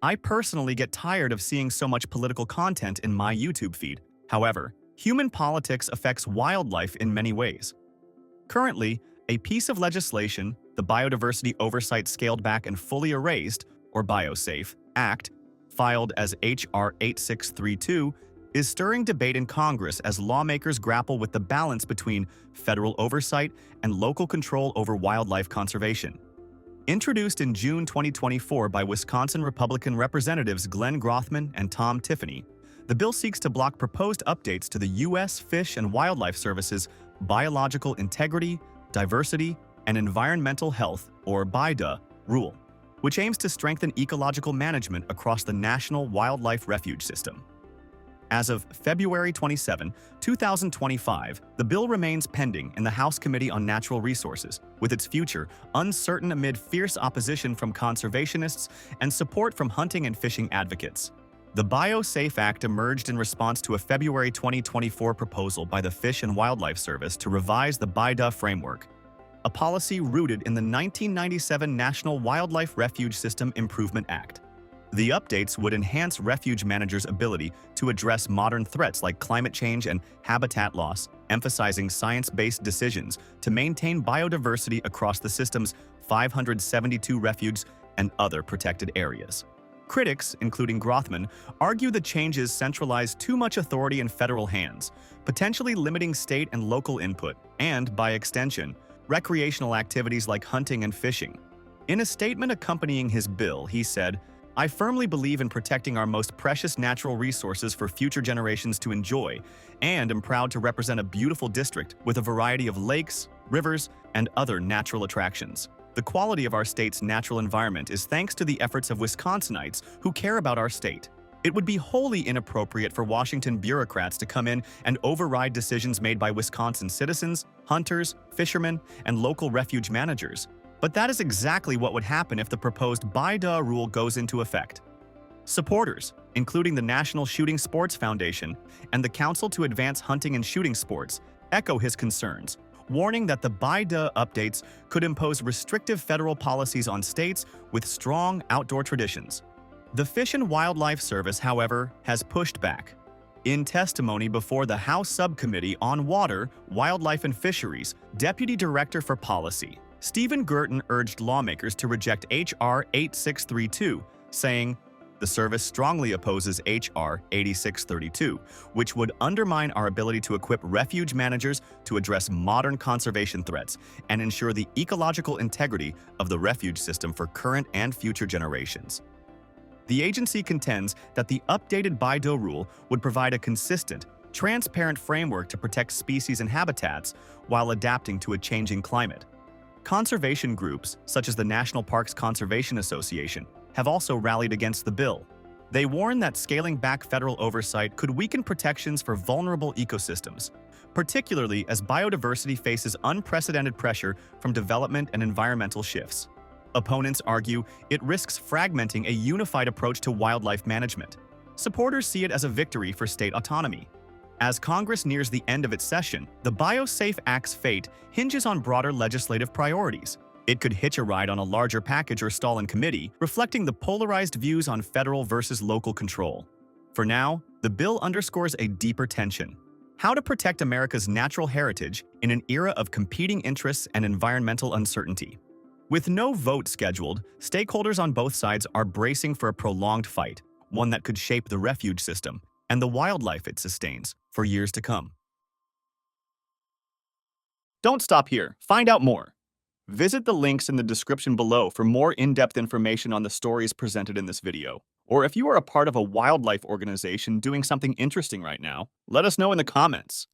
I personally get tired of seeing so much political content in my YouTube feed. However, human politics affects wildlife in many ways. Currently, a piece of legislation, the Biodiversity Oversight Scaled Back and Fully Erased, or BIOSAFE, Act, filed as H.R. 8632, is stirring debate in Congress as lawmakers grapple with the balance between federal oversight and local control over wildlife conservation. Introduced in June 2024 by Wisconsin Republican Representatives Glenn Grothman and Tom Tiffany, the bill seeks to block proposed updates to the U.S. Fish and Wildlife Service's Biological Integrity, Diversity, and Environmental Health, or BIDA, rule, which aims to strengthen ecological management across the National Wildlife Refuge System. As of February 27, 2025, the bill remains pending in the House Committee on Natural Resources, with its future uncertain amid fierce opposition from conservationists and support from hunting and fishing advocates. The BioSafe Act emerged in response to a February 2024 proposal by the Fish and Wildlife Service to revise the BIDA framework, a policy rooted in the 1997 National Wildlife Refuge System Improvement Act. The updates would enhance refuge managers' ability to address modern threats like climate change and habitat loss, emphasizing science-based decisions to maintain biodiversity across the system's 572 refuges and other protected areas. Critics, including Grothman, argue the changes centralize too much authority in federal hands, potentially limiting state and local input and, by extension, recreational activities like hunting and fishing. In a statement accompanying his bill, he said, "I firmly believe in protecting our most precious natural resources for future generations to enjoy, and am proud to represent a beautiful district with a variety of lakes, rivers, and other natural attractions. The quality of our state's natural environment is thanks to the efforts of Wisconsinites who care about our state. It would be wholly inappropriate for Washington bureaucrats to come in and override decisions made by Wisconsin citizens, hunters, fishermen, and local refuge managers. But that is exactly what would happen if the proposed BIDA rule goes into effect." Supporters, including the National Shooting Sports Foundation and the Council to Advance Hunting and Shooting Sports, echo his concerns, warning that the BIDA updates could impose restrictive federal policies on states with strong outdoor traditions. The Fish and Wildlife Service, however, has pushed back. In testimony before the House Subcommittee on Water, Wildlife and Fisheries, Deputy Director for Policy, Stephen Gerton urged lawmakers to reject H.R. 8632, saying, "The service strongly opposes H.R. 8632, which would undermine our ability to equip refuge managers to address modern conservation threats and ensure the ecological integrity of the refuge system for current and future generations." The agency contends that the updated BIDA rule would provide a consistent, transparent framework to protect species and habitats while adapting to a changing climate. Conservation groups, such as the National Parks Conservation Association, have also rallied against the bill. They warn that scaling back federal oversight could weaken protections for vulnerable ecosystems, particularly as biodiversity faces unprecedented pressure from development and environmental shifts. Opponents argue it risks fragmenting a unified approach to wildlife management. Supporters see it as a victory for state autonomy. As Congress nears the end of its session, the BioSafe Act's fate hinges on broader legislative priorities. It could hitch a ride on a larger package or stall in committee, reflecting the polarized views on federal versus local control. For now, the bill underscores a deeper tension: how to protect America's natural heritage in an era of competing interests and environmental uncertainty. With no vote scheduled, stakeholders on both sides are bracing for a prolonged fight, one that could shape the refuge system and the wildlife it sustains for years to come. Don't stop here. Find out more. Visit the links in the description below for more in-depth information on the stories presented in this video. Or if you are a part of a wildlife organization doing something interesting right now, let us know in the comments.